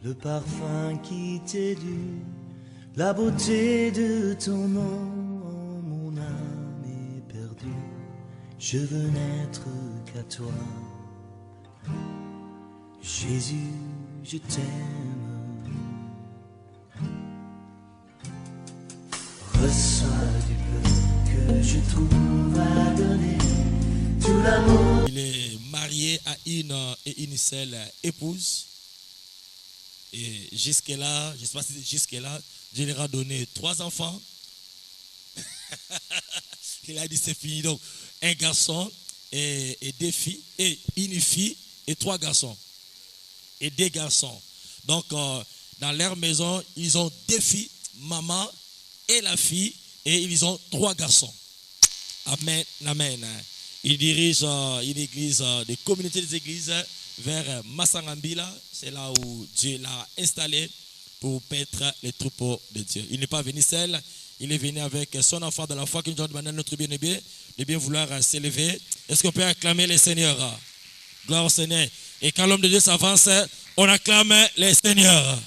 le parfum qui t'est dû, la beauté de ton nom, mon âme est perdue. Je veux n'être qu'à toi, Jésus, je t'aime. Reçois du peu que je trouve à donner, tout l'amour. Il est marié à une seule épouse. Et jusque-là, je ne sais pas si jusque-là, Dieu leur a donné 3 enfants. Il a dit c'est fini. Donc, un garçon et 2 filles, et une fille et 3 garçons. Et 2 garçons. Donc, dans leur maison, ils ont 2 filles, maman et la fille, et ils ont 3 garçons. Amen, amen. Ils dirigent une église, des communautés des églises vers Massangambila. C'est là où Dieu l'a installé pour paître les troupeaux de Dieu. Il n'est pas venu seul, il est venu avec son enfant de la foi qui nous demande notre bien-aimé de bien vouloir s'élever. Est-ce qu'on peut acclamer les seigneurs? Gloire au Seigneur. Et quand l'homme de Dieu s'avance, on acclame les seigneurs.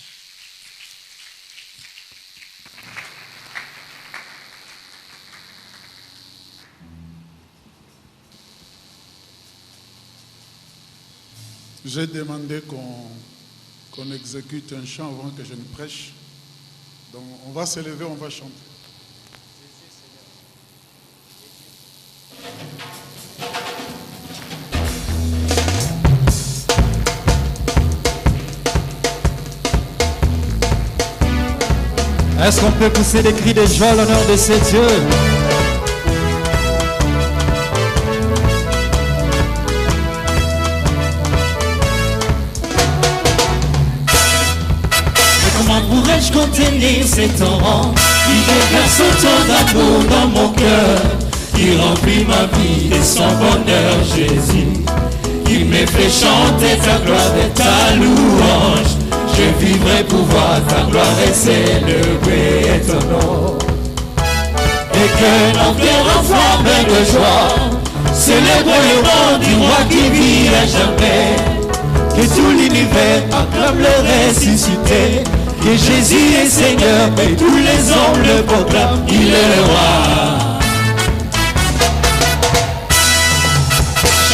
J'ai demandé qu'on exécute un chant avant que je ne prêche. Donc on va se lever, on va chanter. Est-ce qu'on peut pousser des cris de joie à l'honneur de ces dieux? Comment pourrais-je contenir cet torrent qui déverse autant d'amour dans mon cœur, qui remplit ma vie de son bonheur, Jésus, qui me fait chanter ta gloire et ta louange. Je vivrai pour voir ta gloire et célébrer ton nom. Et que mon cœur en flamme de joie célèbre le nom du roi qui vit à jamais. Que tout l'univers acclame le ressuscité. Que Jésus est Seigneur, et tous les hommes le proclament, il est le roi.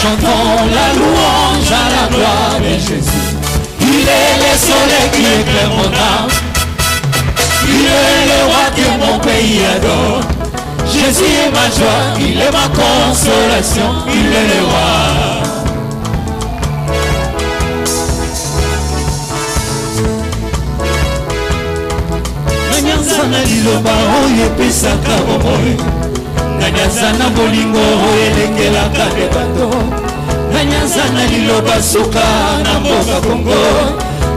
Chantons la louange à la gloire de Jésus. Il est le soleil qui éclaire mon âme. Il est le roi que mon pays adore. Jésus est ma joie, il est ma consolation, il est le roi. Nanyazana liloba oyo epesaka bomoi, nanyazana bolingo oyo elengelaka de bato, nanyazana liloba suka na mboka Kongo,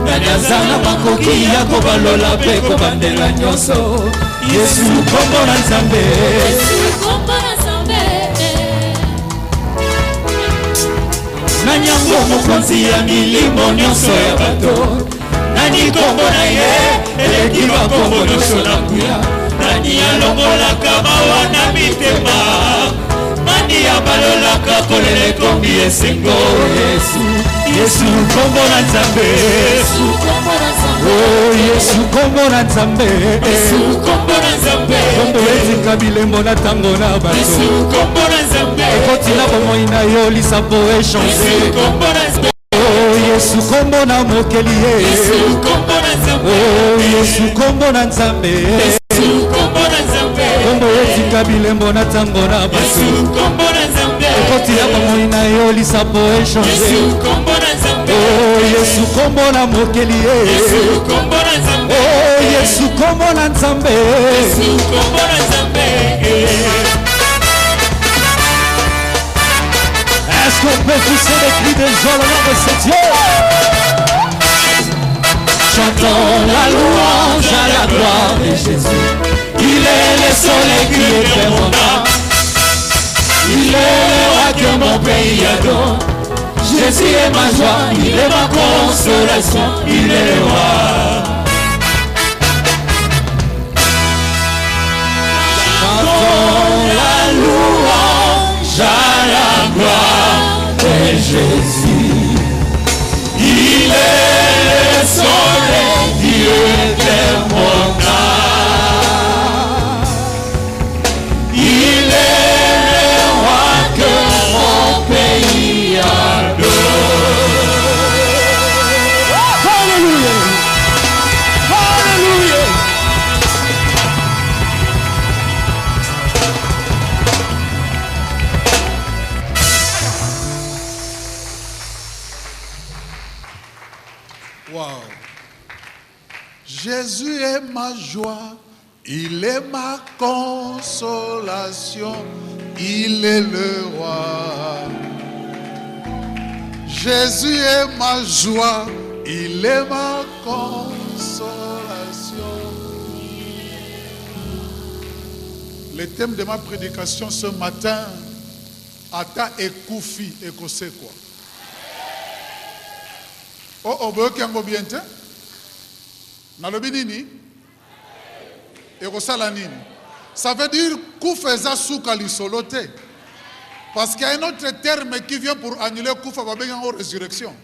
nanyazana makoki ya kobalola mpe kobandela nyonso. Yesu kombo na Nzambe, nanyango mokonzi ya milimo nyonso ya bato. Nani kombo na ye eleki bakombo nyonso na nguya. Nani alongolaka mawa na mitema, nani abalolaka kolela ekombi esengo. Yesu, Yesu kombo na Nzambe, Oh, Yesu kombo na Nzambe, Yesu kombo na Nzambe, kombo etika bilembo na tango na bato. Yesu kombo na Nzambe, ekoti na bomoi na yo lisambo echange. Yesu kombo na Nzambe, Oh, Yesu kombo na mokeli ye. Yesu kombo na Nzambe, Oh, Yesu kombo na Nzambe, Yesu kombo na Nzambe, kombo etika bilembo na tango na bato. Yesu kombo na Nzambe, ekoti na bomoi na yo lisambo echange. Yesu kombo na Nzambe, Oh, Yesu kombo na mokeli ye. Yesu kombo na Nzambe, Oh, Yesu kombo na Nzambe, Yesu kombo na Nzambe. est-ce qu'on peut pousser des cris de joie au nom de ces dieux? Chantons la louange à la gloire de Jésus. Il est le soleil qui éclaire mon âme. Il est le roi que mon pays adore. Jésus est ma joie, il est ma consolation, il est le roi. Chantons la louange à la gloire de Jésus. Il est le soleil Wow. Jésus est ma joie, il est ma consolation, il est le roi. Jésus est ma joie, il est ma consolation. Le thème de ma prédication ce matin, Ata Ekoufi Ekose quoi. Oh, boyoki yango bien te? Nalobi nini? Ekosala nini? Ça veut dire koufeza souka lisolo te. Parce qu'il y a un autre terme qui vient pour annuler koufa babeng en résurrection.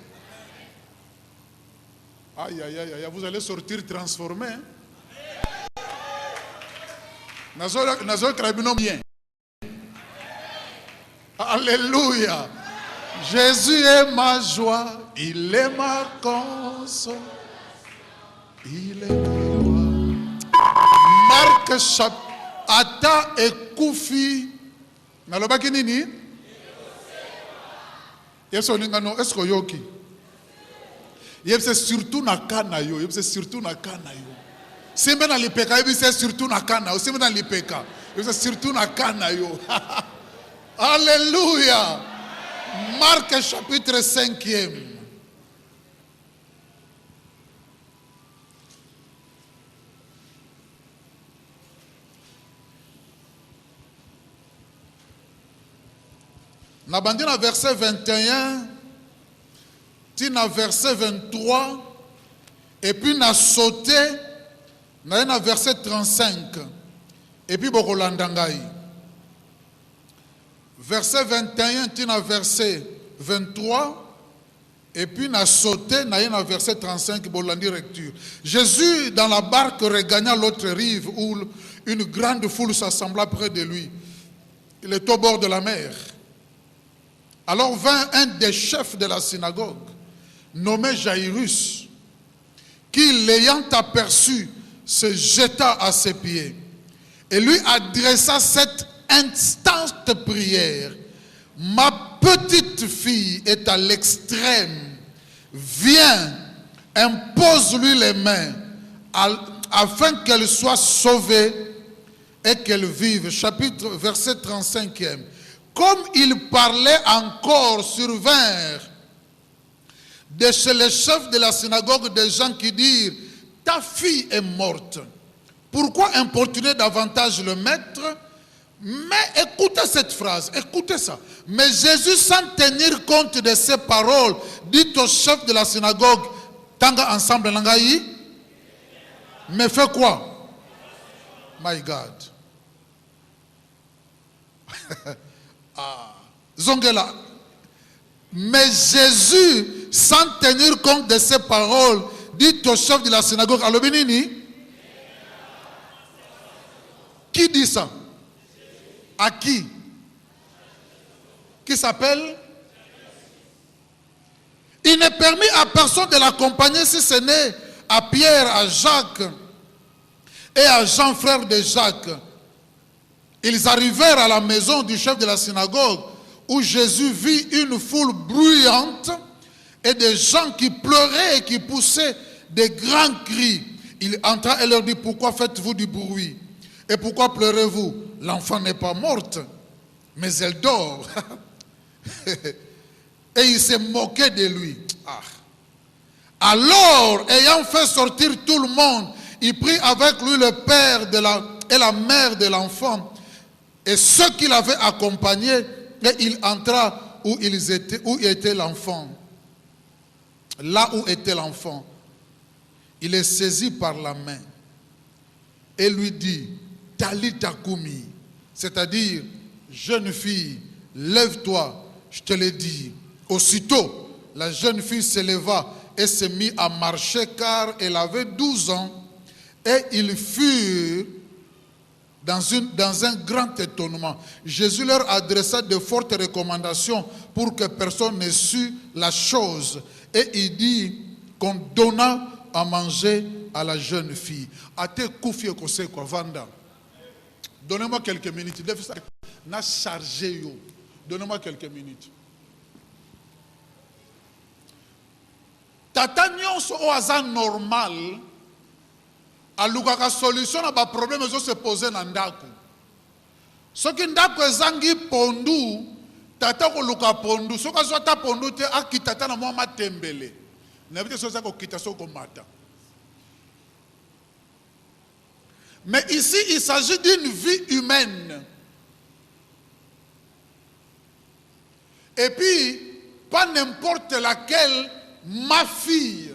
Aïe, aïe, aïe, vous allez sortir transformé. Nazo krabino bien. Alléluia. Jésus est ma joie, il est ma consolation, il est le roi. Marc chapitre Ata Ekoufi. Nalobaki nini? Yeso ningano esko yoki. Yebse surtout na kana yo, yebse surtout na kana yo. Simbe na lipeka yebse surtout na kana, simbe na lipeka. Yebse surtout na kana yo. Alléluia. Marc chapitre 5e. Na bandi na verset 21, tina verset 23, et puis na sauté, na verset 35, et puis bokolanda ngai. Verset 21, tina verset 23, et puis na sauté, na verset 35, bolandi lecture. Jésus dans la barque regagna l'autre rive où une grande foule s'assembla près de lui. Il est au bord de la mer. Alors vint un des chefs de la synagogue, nommé Jairus, qui, l'ayant aperçu, se jeta à ses pieds et lui adressa cette instante prière. Ma petite fille est à l'extrême. Viens, impose-lui les mains afin qu'elle soit sauvée et qu'elle vive. Chapitre, verset 35e. Comme il parlait encore, survinrent de chez les chefs de la synagogue des gens qui dirent, ta fille est morte. Pourquoi importuner davantage le maître? Mais écoutez cette phrase, écoutez ça. Mais Jésus, sans tenir compte de ces paroles, dit au chef de la synagogue, Tanga ensemble nangaï, mais fait quoi? My God. Zongela. Mais Jésus, sans tenir compte de ces paroles, dit au chef de la synagogue, allo benini? Qui dit ça? À qui? Qui s'appelle? Il n'est permis à personne de l'accompagner si ce n'est à Pierre, à Jacques et à Jean, frère de Jacques. Ils arrivèrent à la maison du chef de la synagogue où Jésus vit une foule bruyante et des gens qui pleuraient et qui poussaient des grands cris. Il entra et leur dit, pourquoi faites-vous du bruit? Et pourquoi pleurez-vous? L'enfant n'est pas morte, mais elle dort. Et il s'est moqué de lui. Alors, ayant fait sortir tout le monde, il prit avec lui le père et la mère de l'enfant et ceux qui l'avaient accompagné, et il entra où était l'enfant. Là où était l'enfant. Il est saisi par la main et lui dit, Talita Kumi, c'est-à-dire, jeune fille, lève-toi, je te l'ai dit. Aussitôt, la jeune fille se leva et se mit à marcher car elle avait 12 ans et ils furent dans un grand étonnement. Jésus leur adressa de fortes recommandations pour que personne ne sût la chose. Et il dit qu'on donna à manger à la jeune fille. Ate koufi ekose kwa vanda. Donnez-moi quelques minutes. N'a chargé yo. Donnez-moi quelques minutes. tata nyonso o aza normal alukaka solution na ba problème zo se poser na ndako. Soki ndako ezangi pondu, tata ko luka pondu, soki azwa ta pondu te akita tata na mwa matembele. Na bite soza ko kita soko mata. Mais ici il s'agit d'une vie humaine. Et puis pas n'importe laquelle, ma fille.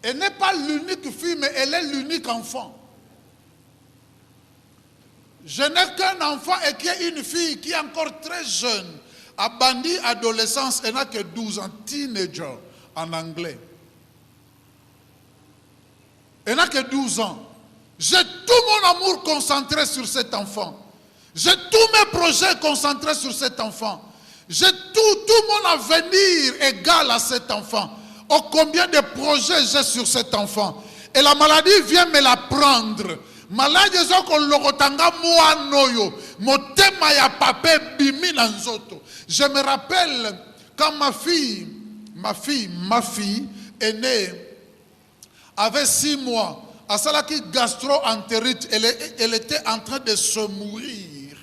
Elle n'est pas l'unique fille, mais elle est l'unique enfant. Je n'ai qu'un enfant et qui est une fille qui est encore très jeune. A bandit adolescence, elle n'a que 12 ans, teenager en anglais. Elle n'a que 12 ans. J'ai tout mon amour concentré sur cet enfant. J'ai tous mes projets concentrés sur cet enfant. J'ai tout mon avenir égal à cet enfant. Oh, combien de projets j'ai sur cet enfant. Et la maladie vient me la prendre. Maladie zoko lokotanga moanoyo. Motema ya pape bimi na nzoto. Je me rappelle quand ma fille est née, avait 6 mois. À Salaki gastro-entérite, elle était en train de se mourir.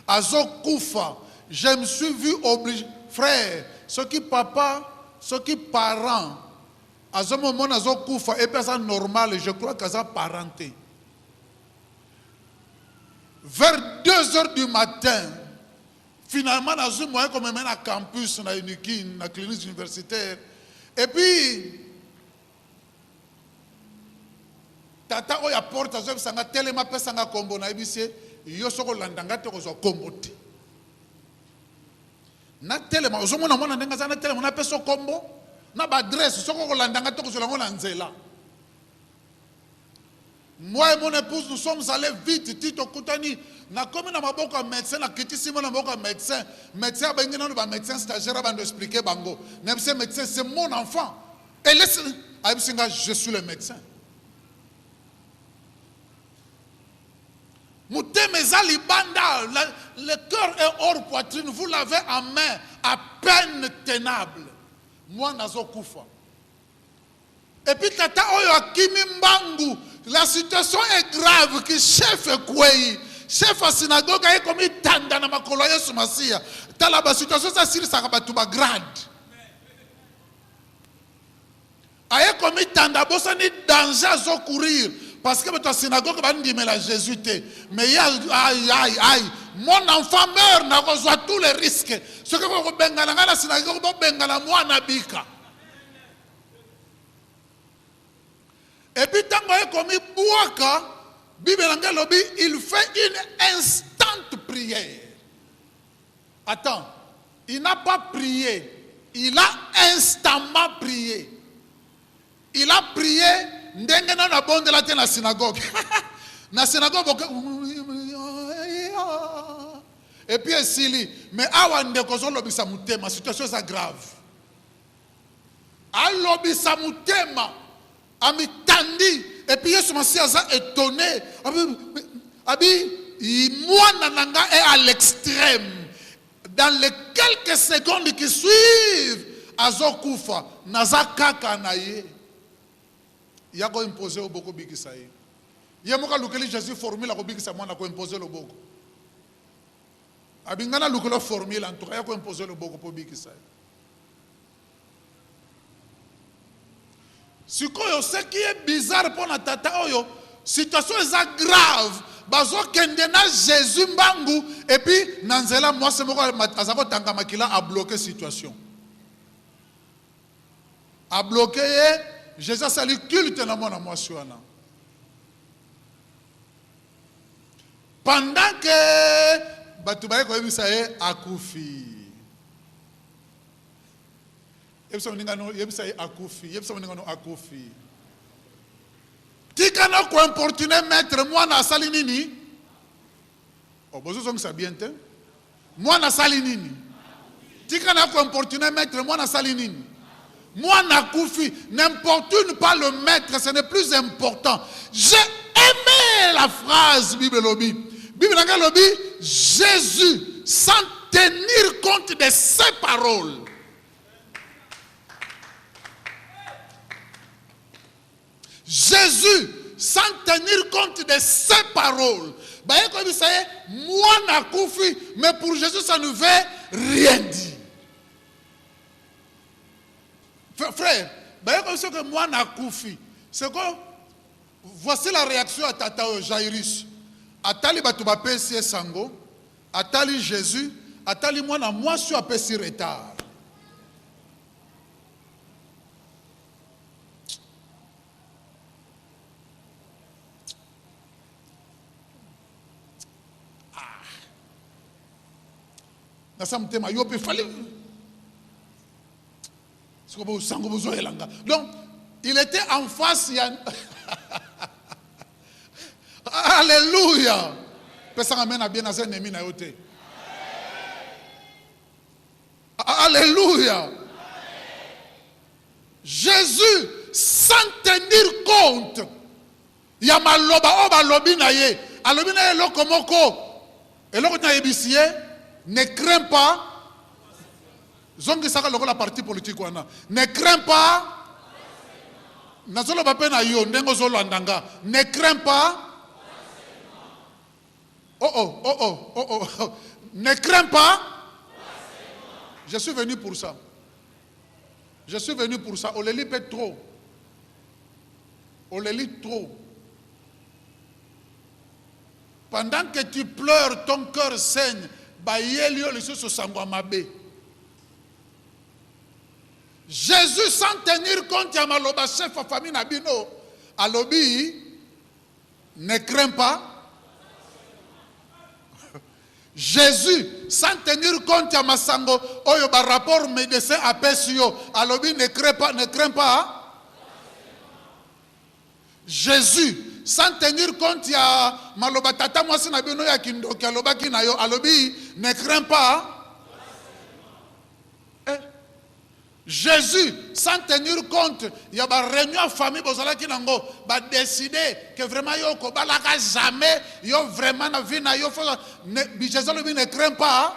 À Zokoufa, je me suis vu obligé, frère, ce qui papa, ce qui parents, à ce moment à Zokoufa, et puis ça normal, je crois que ça parenté. Vers 2 heures du matin, finalement, dans un moyen comme même à campus, dans une clinique universitaire, et puis, tata oya porte azo sanga telema pesa nga kombo na ibise yo soko landanga te ko zo kombo te na telema ozo mona mona ndenga za na telema na pesa kombo na ba adresse soko ko landanga te ko zo na nzela. Moi et mon épouse nous sommes allés vite tito kutani na komi na maboko ya médecin na kitisi na maboko ya médecin ba ngina no ba médecin stagiaire ba ndo expliquer bango na bise médecin c'est mon enfant et laisse abisinga je suis le médecin. Le cœur est hors poitrine, vous l'avez en main, à peine tenable. Moi, nazo kufa. Et puis, tata oyo akimi mbangu, la situation est grave, que chef kwei, chef à synagogue, aye komi tanda na makolo Yesu Masia. Tala ba situation sa siri sa kabatu ba grade. Aye komi tanda, bosa ni danger à zo courir. Parce que ta synagogue va dire mais la Jésus t'es. Mais aïe, mon enfant meurt, n'a reçoit tous les risques. Ce que vous bengala la synagogue, vous bengala moi nabika. Et puis tant que comme Bouaka, Bible lobby, il fait une instante prière. Attends, il n'a pas prié, il a instamment prié. Il a prié. Ndenge na bonde la te na synagogue. Na synagogue et puis esili mais awa ndeko zo lobisa mutema situation est grave. A lobisa mutema amitandi et puis Yesu Masia a étonné. Abi mwana nanga est à l'extrême. Dans les quelques secondes qui suivent azokufa nazakaka na ye. Il y a quoi imposer au boko bikisaï. Il y a moka lukeli Jésus formule ko bikisa mwana ko imposer le boko. Abingana lukelo formule en tout cas il y a quoi imposer le boko po bikisaï. Ce qui est bizarre pour la tata oyo, situation est grave. Bazo kendena Jésus mbangu et puis nanzela moi c'est moko azako tanga makila a bloqué situation. A bloqué Jésus a sali culte na mona mwasi wana. Pendant que batu baye ko yebisa ye akufi. Yebisa ninga no yebisa ye akufi, yebisa ninga no akufi. Tika na ko importuner maître mwana sali nini? Oh bozo zongi sa bien te. Mwana sali nini? Tika na ko importuner maître mwana sali nini? Moi, Nakoufi, n'importune pas le maître, ce n'est plus important. J'ai aimé la phrase Bible Lobby. Bible Lobby, Jésus, sans tenir compte de ses paroles. Jésus, sans tenir compte de ses paroles, moi n'a koufi, mais pour Jésus ça ne veut rien dire. Frère, que moi n'a koufi, c'est quoi? Voici la réaction à Tata Jairus. Atali batuba pesi sango, atali Jésus, atali moi na moi suis à pesi retard. Donc, il était en face. Alléluia. Alléluia. Jésus, sans tenir compte, il y a maloba oba lobi na ye, alobi na ye lokomoko, et l'autre na yebisie. Ne crains pas. Zongi saka loko la partie politique wana. Ne crains pas. Nazolo bape na yo ndengo zolo andanga. Ne crains pas. Oh. Ne crains pas. Je suis venu pour ça. Je suis venu pour ça. On le lit peut trop. On le lit trop. Pendant que tu pleures, ton cœur saigne. Jésus, sans tenir compte de maloba chef de famille nabino, alobi, ne crains pas. Jésus, sans tenir compte de masango, oyo ba rapport médecin à pesio, alobi ne crains pas. Jésus, sans tenir compte de maloba tata mwasi nabino ya kindoki aloba kinayo, alobi ne crains pas. Jésus, sans tenir compte, il y a une réunion de famille qui a décidé que vraiment, il n'y jamais, il y a vraiment la vie, Jésus ne craint pas.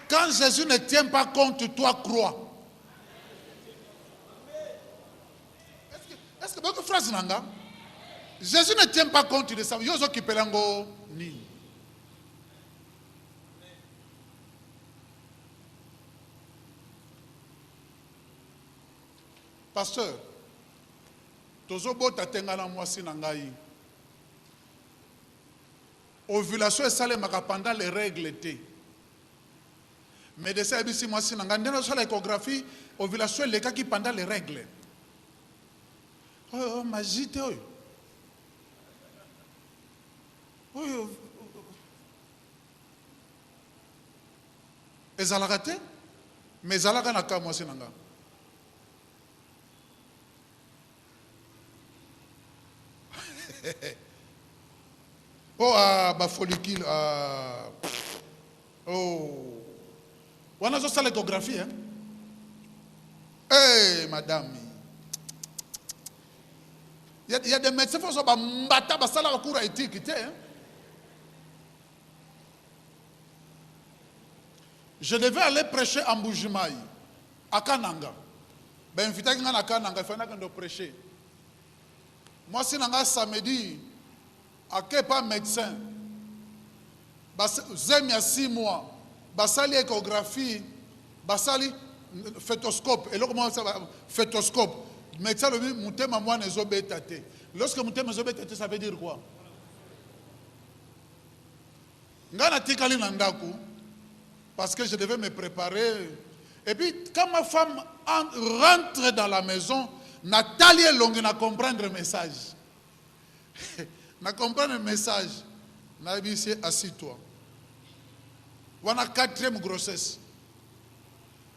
Quand Jésus ne tient pas compte, toi crois. Est-ce que votre phrase nanga? Jésus ne tient pas compte de ça. Il y a qui pelango ni. Pasteur, tozobo tatengana mwasi nangai. Ovulation est salemaka pendant les règles été. Mais de ça ebisi mwasi nangai ndena sur l'échographie, ovulation les cas qui pendant les règles. Oh magite oyo. Oyo. Ezalaka te? Mais ezalaka na ka mwasi nangai. Oh, bah follicule. Oh. On a ça l'échographie, hein? Hey, madame. Il y a des médecins qui font ça, cours éthique, hein? Je devais aller prêcher en Bujimaï, à Kananga. Ben, il fallait que prêcher. Moi, si je samedi, à quel pas médecin, j'aime 6 mois, basali échographie, basali fétoscope, et là, comment ça va? Fétoscope. Médecin, le dit, mon thème à moi n'est pas tate. Lorsque mon thème n'est pas tate, ça veut dire quoi? Ngana tikali nandaku, parce que je devais me préparer. Et puis, quand ma femme rentre dans la maison, Nathalie est longue à comprendre le message. Na comprendre le message. Na dit assis-toi. On a 4e grossesse.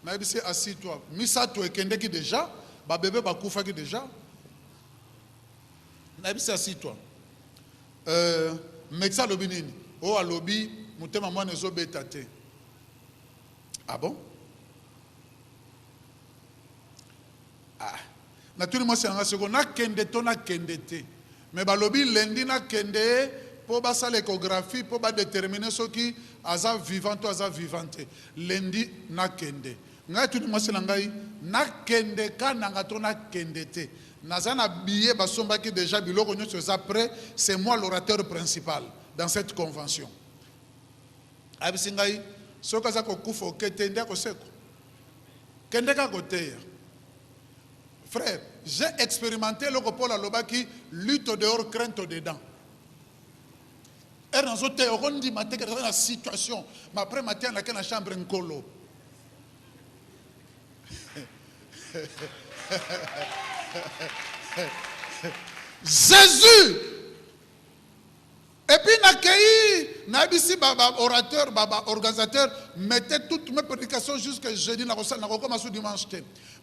Na dit assis-toi. Misa to ekende ki déjà, ba bébé ba kufa ki déjà. Na dit assis-toi. Médecin lobi nini? O alobi mutema mwana ezo betate. Ah bon? Ah. Naturellement, c'est un second. Na kende to na kende te. Mais balobi lundi na kende pour basa l'échographie pour ba déterminer ce qui aza vivant ou aza vivante. Lundi na kende. Nga tout moi c'est ngai na kende ka nanga to na kende te. Nazana billet basomba qui déjà biloko nyonso après, c'est moi l'orateur principal dans cette convention. Abisingai soka za kokufo ketende ko seko. Kende ka koteya. Frère, j'ai expérimenté le Paul Alobaki lutte au dehors, crainte au dedans. Et dans ce on dit matin que dans la situation, mais après matin on a la chambre en colo. Jésus. Et puis Nabisi baba orateur, baba organisateur, mettez toutes mes prédications jusqu'à jeudi, n'a commencé dimanche.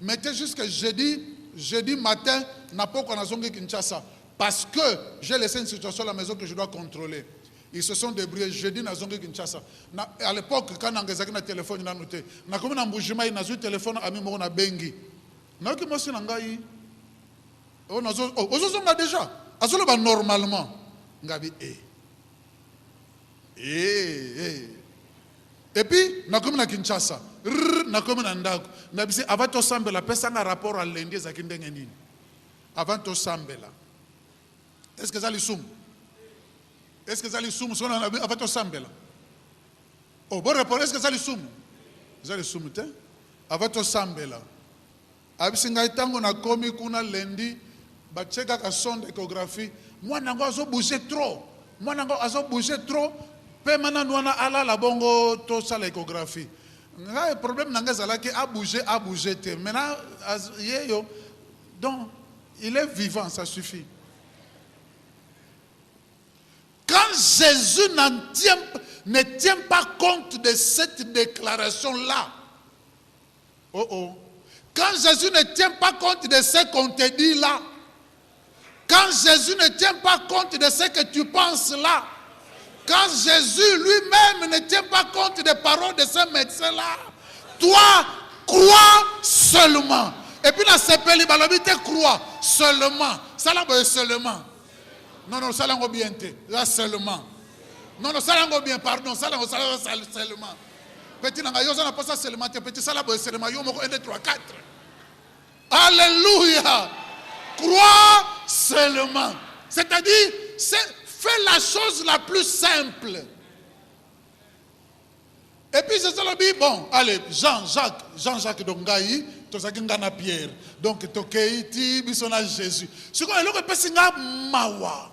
Mettez jusqu'à jeudi matin, n'a pas qu'on a zongué Kinshasa. Parce que j'ai laissé une situation à la maison que je dois contrôler. Ils se sont débrouillés jeudi na zongué Kinshasa. À l'époque, quand on a un téléphone, on a noté. Na comme na mbujima, il a un téléphone à mi na bengi. Na qui moi c'est nangai. Oh nazo, oh ozonga déjà. Azolo ba normalement. Ngabi et puis na comme na Kinshasa na comme na ndako na bisi avant to sambela pesa na rapport à lundi za kindenge nini avant to sambela est-ce que ça les soum sona avant to sambela oh bon rapport est-ce que ça les soum te avant to sambela abisi ngai tango na komi kuna lundi ba cheka ka son d'échographie moi nango azo bouger trop pe mana nouana ala la bongo to sa l'échographie. Le problème nanga zalaki a bougé te. Maintenant yeyo donc il est vivant, ça suffit. Quand Jésus ne tient pas compte de cette déclaration là. Quand Jésus ne tient pas compte de ce qu'on te dit là. Quand Jésus ne tient pas compte de ce que tu penses là. Quand Jésus lui-même ne tient pas compte des paroles de ce médecin-là, toi, crois seulement. Et puis la CPL, crois seulement. Ça là, seulement. Non, ça là, bien. Là, seulement. Non, ça là, bien, pardon. Ça là, seulement. Petit, n'a pas ça seulement. Petit, ça là, seulement. 1, 2, 3, 4. Alléluia. Crois seulement. C'est-à-dire, fais la chose la plus simple. Et puis c'est ça le dit, bon, allez, Jean-Jacques Dongaï, Tosakingana Pierre. Donc, Tokeiti, Bissona Jésus. Ce qu'on a le mawa.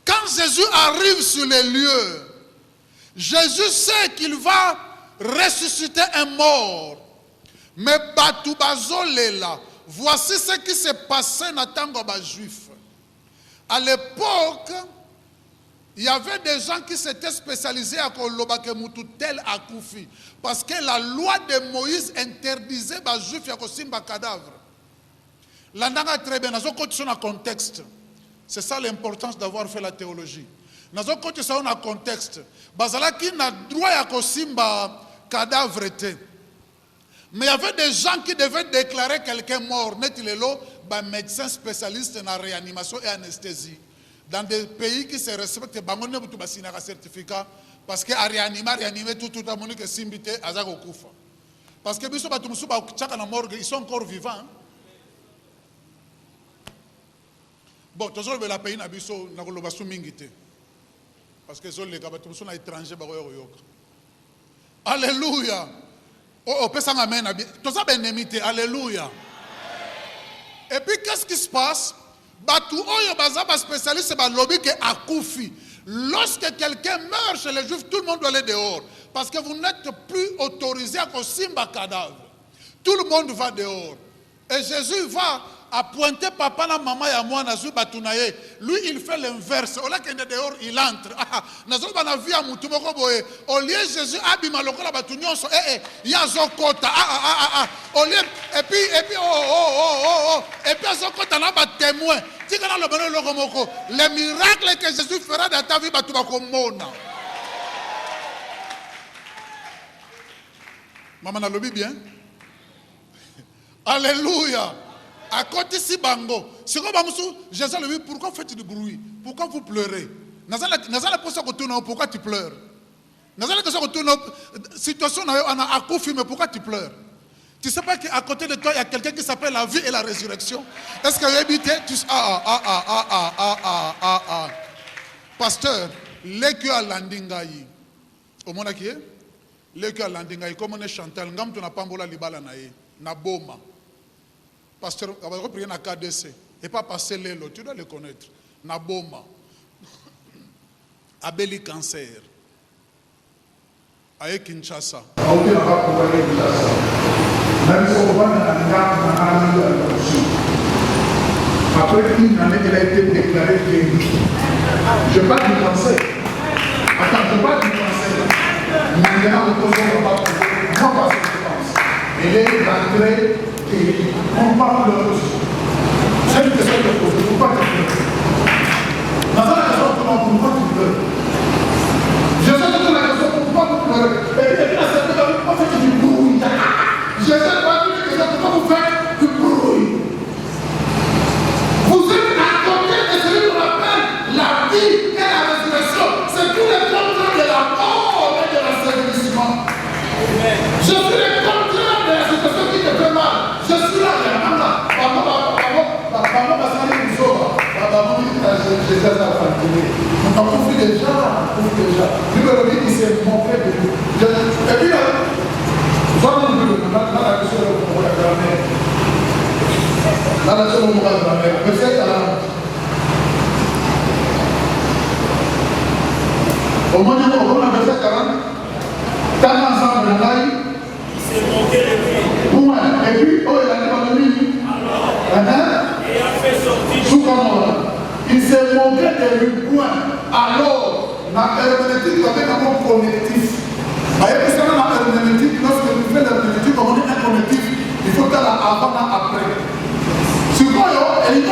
Quand Jésus arrive sur les lieux, Jésus sait qu'il va ressusciter un mort. Mais Batoubazolela, voici ce qui s'est passé dans le temps des Juifs. À l'époque, il y avait des gens qui s'étaient spécialisés à Kolobake Moututel à Koufi. Parce que la loi de Moïse interdisait les Juifs à Kosimba cadavre. L'andanga très bien, dans un contexte. C'est ça l'importance d'avoir fait la théologie. Dans un contexte. Bazala qui n'a droit à Kosimba cadavre. Mais il y avait des gens qui devaient déclarer quelqu'un mort. Net il est là. Médecins spécialistes en réanimation et anesthésie. Dans des pays qui se respectent, ils ont un certificat parce que réanimer tout le monde qui est simbité à Zagokufa. Parce que ils sont encore vivants. Bon, tout le monde pays n'a pas de parce que les gens sont étrangers. Alléluia. Oh, personne amen. Tout ça est alléluia. Et puis qu'est-ce qui se passe? Spécialiste lobby qui a Koufi. Lorsque quelqu'un meurt chez les Juifs, tout le monde doit aller dehors. Parce que vous n'êtes plus autorisé à simba cadavre. Tout le monde va dehors. Et Jésus va à pointer papa et maman et moi. Lui, il fait l'inverse. Au lieu qu'il est dehors, il entre. Au lieu Jésus abima lokola batunyoso. Il y a Zokota. Et puis, et puis, Zokota n'a pas témoin. Les miracles que Jésus fera dans ta vie, tu vas comme maman n'a lobby bien. Alléluia. À côté si bango. C'est comme Jésus lui dit, pourquoi faites du bruit? Pourquoi vous pleurez? Pourquoi tu pleures? Situation on a accoufi, mais pourquoi tu pleures? Tu ne sais pas qu'à côté de toi, il y a quelqu'un qui s'appelle la vie et la résurrection. Est-ce qu'il y a habité? Pasteur, l'écu à landingaï. Au monde qui est? L'écu à landingaï. Comme on est Chantal, ngam tu n'as pas mbola libala naïe. Na boma. Pasteur, on va reprier na KDC. Et pas passer l'élo, tu dois le connaître. Na boma. Abeli cancer. Aye Kinshasa. Après une année, elle a été déclarée guérie. Je parle du cancer. Attends, je parle du cancer. Maintenant, le cancer ne va pas poser. Non, pas ce que je pense. Elle est rentrée guérie. On parle de l'autre. C'est une question de poser. Pourquoi tu pleures? Dans la raison pour pourquoi tu pleures. Je sais que tu as la raison pour pourquoi tu pleures. Et puis, la certaine pourquoi tu dis bruit. Je sais pas toutes les questions pourquoi vous faites du bruit. Vous êtes à côté de celui qu'on appelle la vie et la résurrection. C'est tous les contraires de la mort et de l'asservissement. Je suis le contraire de la situation qui te fait mal. Je suis là, je suis là. On t'en confie déjà. Numéro 10, il s'est montré de nous. Et puis là, la nation de la mer, peut-être à la au moins, on a verset 40. Tant ensemble, il s'est monté le pied. Et puis, oh, il a dit dans le milieu. Et a fait sortir. Il s'est monté de lui point. Alors, la herméneutique doit être un mot connectif. Lorsque tu fais l'herméneutique, comme on dit un connectif, il faut faire la avant et après. Sur quoi il y a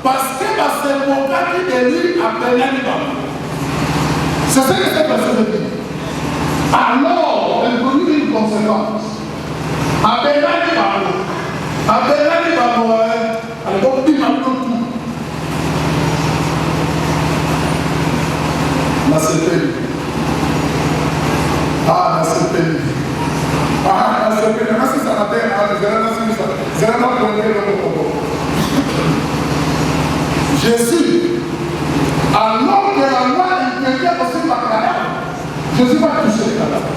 parce que c'est mon gars qui est lui après l'animal. C'est ce que cette personne dit. Alors, elle produit une conséquence. Après l'animal, elle va dire tout. La CPI. La CPI. Merci, ça m'a fait. Jésus, alors que la loi interdit aussi par cadavre, Jésus va toucher les cadavres.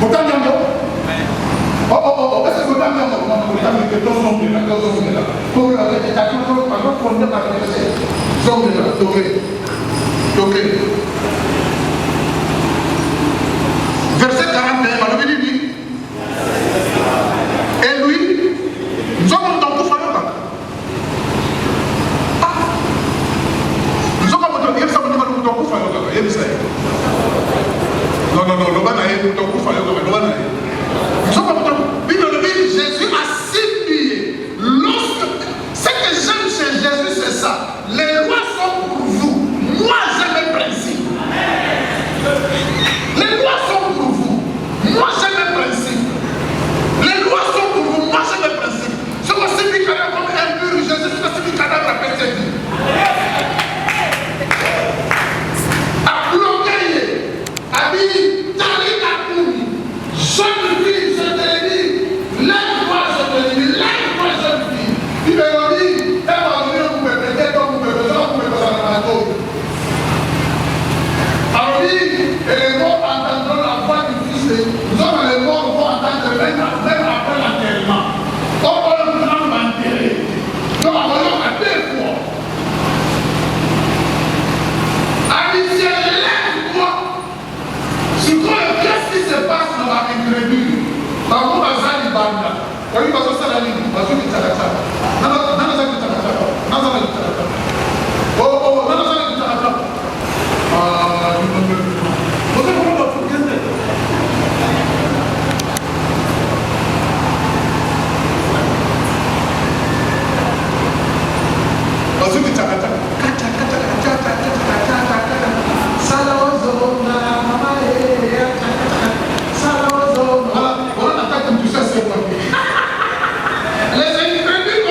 Pourtant, il y a un mot. Est-ce que vous avez un mot? Verset 41, on avait dit. Et lui, nous sommes dans tout faire. Nous sommes dans tout faire. Non, le ban a été tout faire. Nous sommes dans Jésus a signifié. Ce que j'aime chez Jésus, c'est ça. Les lois sont pour vous. Moi, j'ai mes principes. Les lois sont pour vous. Moi, j'ai mes principes. Les lois sont pour vous. Moi, j'ai mes principes. Ce que c'est cadavre comme impur, Jésus spécifie cadavre à péter. À bloquer, à dire, t'allez à tout. Jeune fille, je te dis, lève-toi, je te dis, lève-toi, jeune fille. Il me dit, elle va venir vous me péter, comme vous me pétez, vous me pétez à la bateau. Alors dit, et les morts entendront la voix du Fils de Dieu. Nous sommes les morts vont entendre même après l'enterrement. On va le prendre l'enterrer. Donc on va le faire 2 fois. Alicia, lève-toi. Sur quoi, qu'est-ce qui se passe dans la incrédule? Par contre, dans la banda. Quand il va se faire la ligne, il va se faire la ligne. Non, les incrédules,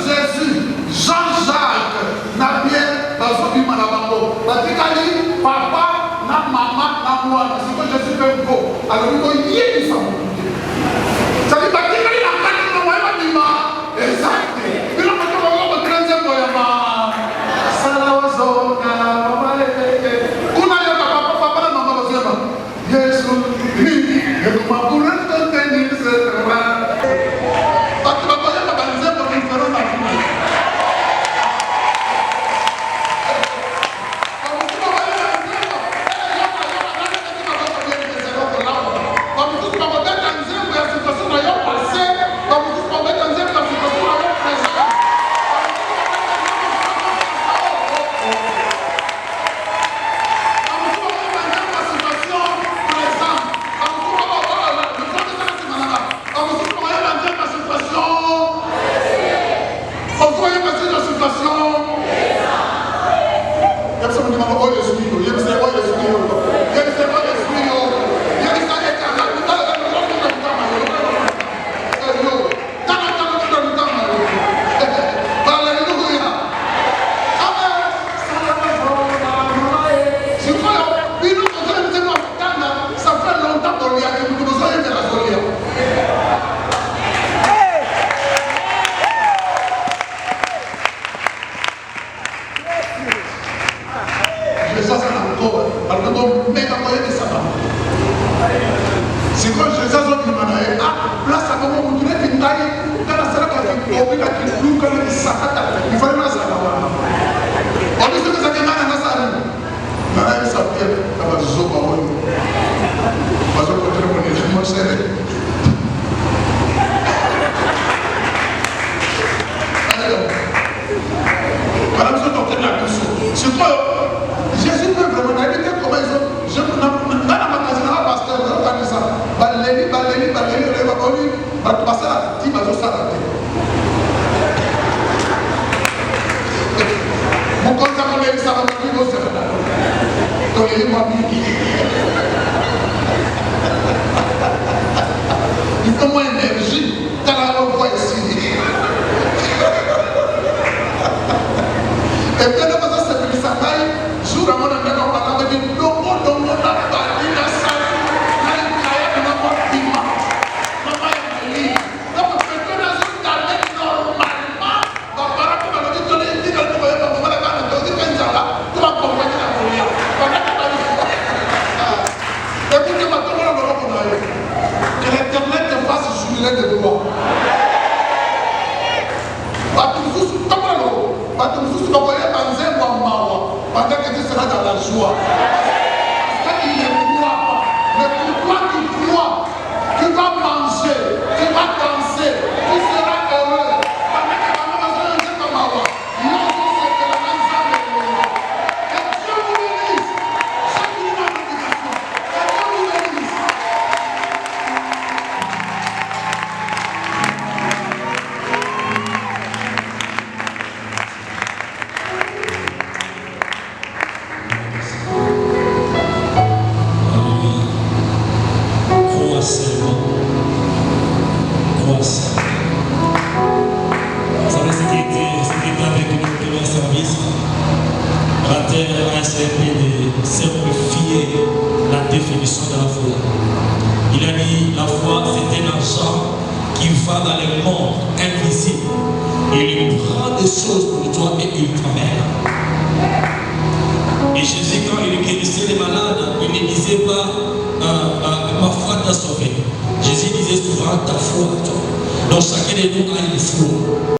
Jésus, Jean-Jacques, Nabien, Bazobi Malabango, Batikali, papa, na maman, na moi, c'est que Jésus fait beau. Alors il doit y aller ça. Ça dit, Batikali, la carte de moi, exact. Il a fait le 13e voyage. Salawazoka, papa, kuna ya papa, na maman, Yesu, ni, et comment pour le tenir ce travail. Jésus disait souvent ta foi. Donc chacun de nous a une foi.